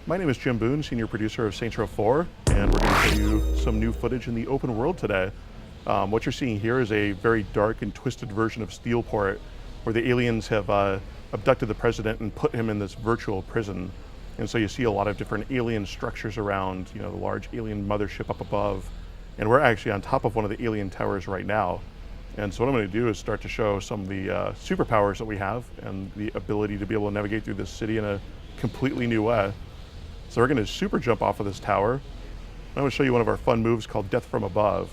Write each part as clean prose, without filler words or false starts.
My name is Jim Boone, senior producer of Saints Row 4, and we're going to show you some new footage in the open world today. What you're seeing here is a very dark and twisted version of Steelport, where the aliens have abducted the president and put him in this virtual prison. And so you see a lot of different alien structures around, the large alien mothership up above. And we're actually on top of one of the alien towers right now. And so what I'm going to do is start to show some of the superpowers that we have and the ability to be able to navigate through this city in a completely new way. So we're going to super jump off of this tower. I'm going to show you one of our fun moves called Death from Above,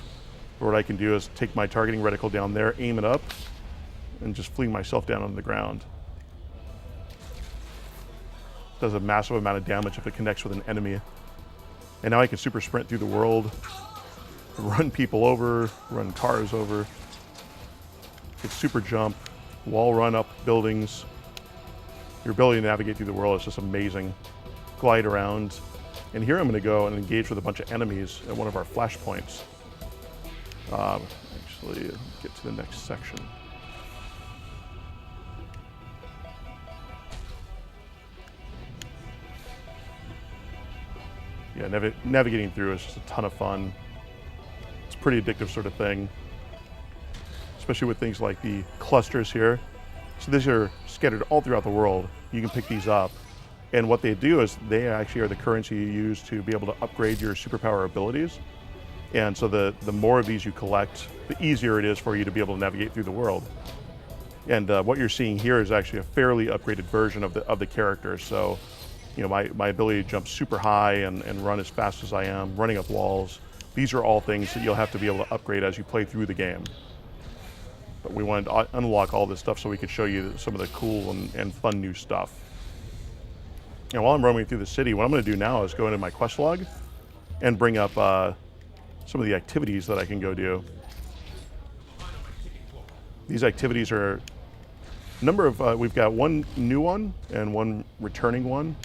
where what I can do is take my targeting reticle down there, aim it up, and just fling myself down on the ground. Does a massive amount of damage if it connects with an enemy. And now I can super sprint through the world, run people over, run cars over, get super jump, wall run up buildings. Your ability to navigate through the world is just amazing. Glide around, and here I'm going to go and engage with a bunch of enemies at one of our flashpoints. Actually, get to the next section. Yeah, navigating through is just a ton of fun. It's a pretty addictive sort of thing, especially with things like the clusters here. So these are scattered all throughout the world. You can pick these up. And what they do is they actually are the currency you use to be able to upgrade your superpower abilities. And so the more of these you collect, the easier it is for you to be able to navigate through the world. And what you're seeing here is actually a fairly upgraded version of the character. So, my ability to jump super high and run as fast as I am, running up walls, these are all things that you'll have to be able to upgrade as you play through the game. But we wanted to unlock all this stuff so we could show you some of the cool and fun new stuff. And while I'm roaming through the city, what I'm going to do now is go into my quest log and bring up some of the activities that I can go do. These activities are a number of, we've got one new one and one returning one.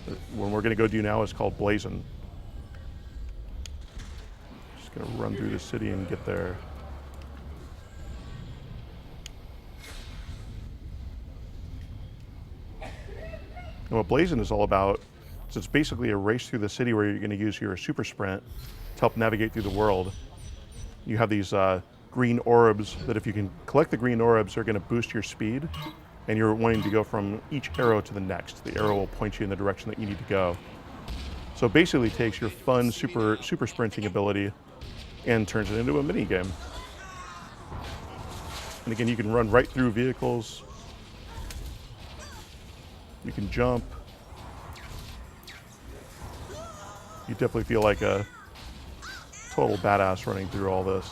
The one we're going to go do now is called Blazon. Just going to run through the city and get there. And what Blazon is all about is it's basically a race through the city where you're going to use your super sprint to help navigate through the world. You have these green orbs that if you can collect the green orbs, they're going to boost your speed, and you're wanting to go from each arrow to the next. The arrow will point you in the direction that you need to go. So it basically takes your fun super sprinting ability and turns it into a mini game. And again, you can run right through vehicles. You can jump. You definitely feel like a total badass running through all this.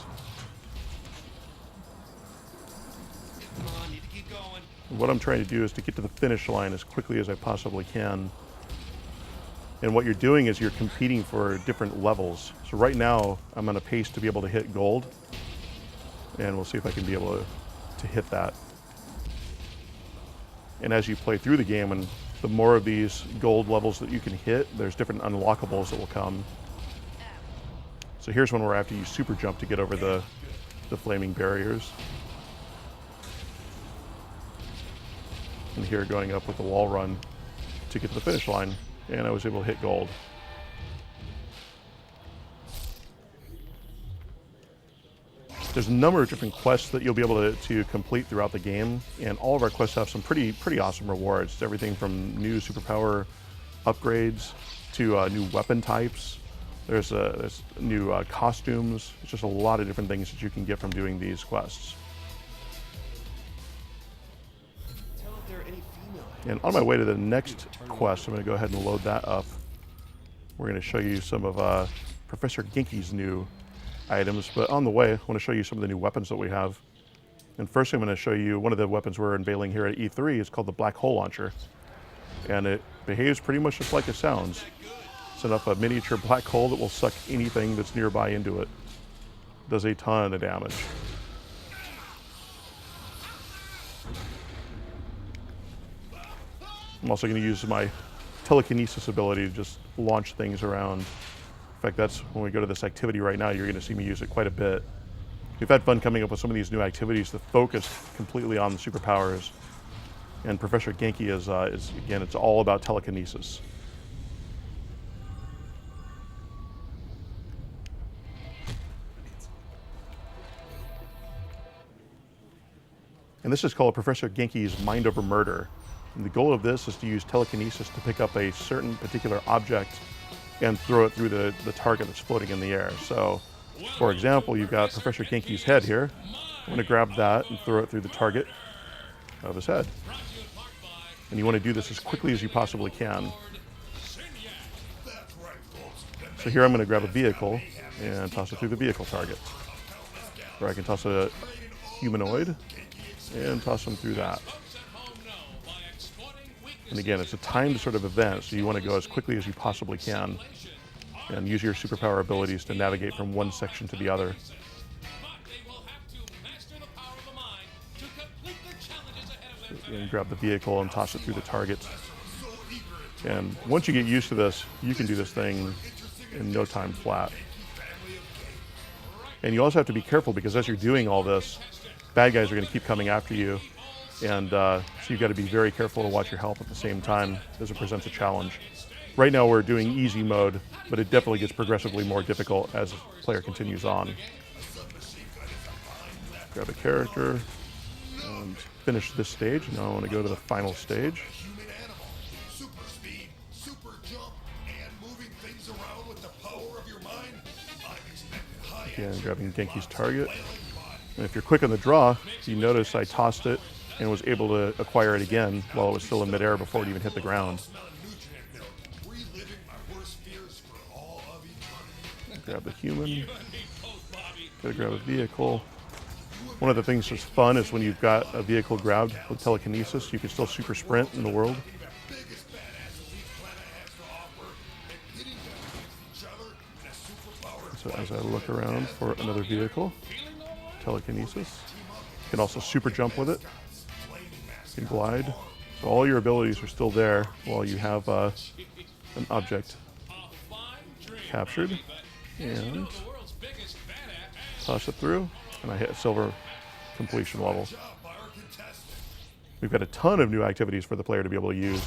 Come on, need to keep going. What I'm trying to do is to get to the finish line as quickly as I possibly can. And what you're doing is you're competing for different levels. So right now, I'm on a pace to be able to hit gold. And we'll see if I can be able to hit that. And as you play through the game, and the more of these gold levels that you can hit, there's different unlockables that will come. So here's one where I have to use super jump to get over the flaming barriers. And here going up with the wall run to get to the finish line, and I was able to hit gold. There's a number of different quests that you'll be able to complete throughout the game, and all of our quests have some pretty awesome rewards. It's everything from new superpower upgrades to new weapon types. There's new costumes. It's just a lot of different things that you can get from doing these quests. Tell if there are any female. And on my way to the next quest, I'm going to go ahead and load that up. We're going to show you some of Professor Genki's new items, but on the way, I want to show you some of the new weapons that we have. And first, I'm going to show you one of the weapons we're unveiling here at E3. It's called the Black Hole Launcher, and it behaves pretty much just like it sounds. It's a miniature black hole that will suck anything that's nearby into it. Does a ton of damage. I'm also going to use my telekinesis ability to just launch things around. In fact, that's when we go to this activity right now, you're going to see me use it quite a bit. We've had fun coming up with some of these new activities that focus completely on the superpowers. And Professor Genki is again, it's all about telekinesis. And this is called Professor Genki's Mind Over Murder. And the goal of this is to use telekinesis to pick up a certain particular object and throw it through the target that's floating in the air. So, for example, you've got Professor Genki's head here. I'm going to grab that and throw it through the target of his head. And you want to do this as quickly as you possibly can. So here I'm going to grab a vehicle and toss it through the vehicle target. Or I can toss a humanoid and toss them through that. And again, it's a timed sort of event, so you want to go as quickly as you possibly can and use your superpower abilities to navigate from one section to the other. And grab the vehicle and toss it through the target. And once you get used to this, you can do this thing in no time flat. And you also have to be careful because as you're doing all this, bad guys are going to keep coming after you. And so you've got to be very careful to watch your health at the same time as it presents a challenge. Right now we're doing easy mode, but it definitely gets progressively more difficult as the player continues on. Grab a character and finish this stage. Now I want to go to the final stage. Again, grabbing Genki's target. And if you're quick on the draw, you notice I tossed it and was able to acquire it again while it was still in midair before it even hit the ground. Grab the human. Gotta grab a vehicle. One of the things that's fun is when you've got a vehicle grabbed with telekinesis, you can still super sprint in the world. So as I look around for another vehicle, telekinesis. You can also super jump with it. You can glide. So all your abilities are still there while you have an object captured. And toss it through, and I hit a silver completion level. We've got a ton of new activities for the player to be able to use.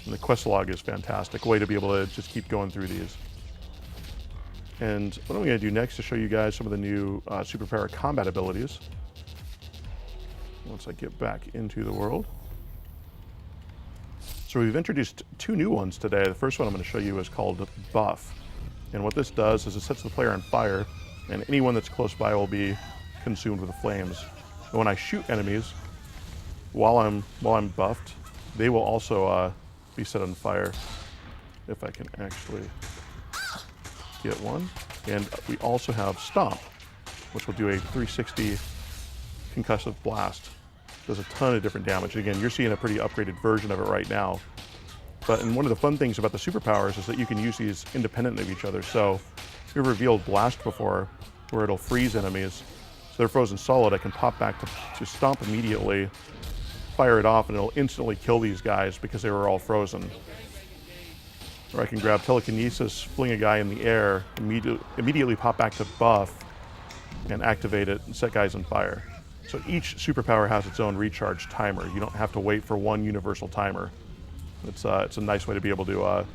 And the quest log is fantastic. Way to be able to just keep going through these. And what I'm going to do next is show you guys some of the new superpower combat abilities. Once I get back into the world. So we've introduced two new ones today. The first one I'm going to show you is called Buff. And what this does is it sets the player on fire, and anyone that's close by will be consumed with the flames. And when I shoot enemies, while I'm buffed, they will also be set on fire. If I can actually get one. And we also have Stomp, which will do a 360 concussive blast. Does a ton of different damage. Again, you're seeing a pretty upgraded version of it right now. And one of the fun things about the superpowers is that you can use these independent of each other. So we've revealed Blast before, where it'll freeze enemies. So they're frozen solid. I can pop back to Stomp immediately, fire it off, and it'll instantly kill these guys because they were all frozen. Or I can grab Telekinesis, fling a guy in the air, immediately pop back to Buff, and activate it and set guys on fire. So each superpower has its own recharge timer. You don't have to wait for one universal timer. It's a nice way to be able to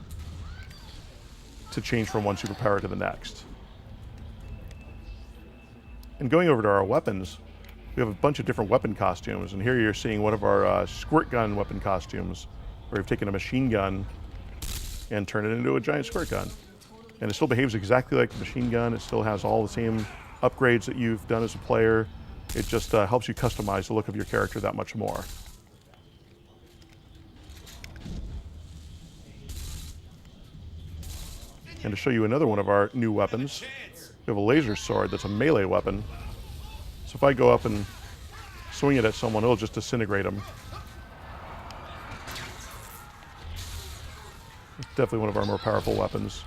change from one superpower to the next. And going over to our weapons, we have a bunch of different weapon costumes. And here you're seeing one of our squirt gun weapon costumes, where we've taken a machine gun and turned it into a giant squirt gun. And it still behaves exactly like the machine gun. It still has all the same upgrades that you've done as a player. It just helps you customize the look of your character that much more. And to show you another one of our new weapons, we have a laser sword that's a melee weapon. So if I go up and swing it at someone, it'll just disintegrate them. It's definitely one of our more powerful weapons.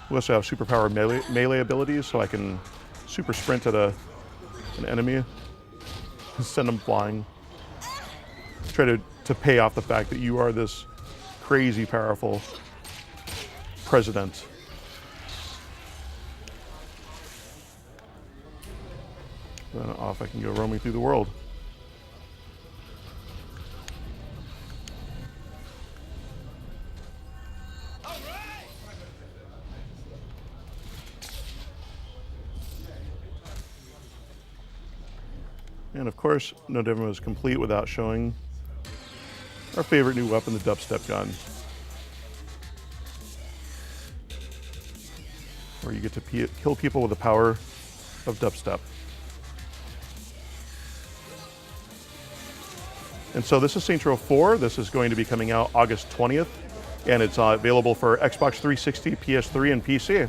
We also have superpower melee abilities, so I can super sprint at an enemy and send them flying. Try to pay off the fact that you are this crazy powerful president. Then off I can go roaming through the world. And of course, no demo is complete without showing our favorite new weapon, the dubstep gun, where you get to kill people with the power of dubstep. And so this is Saints Row 4. This is going to be coming out August 20th, and it's available for Xbox 360, PS3, and PC.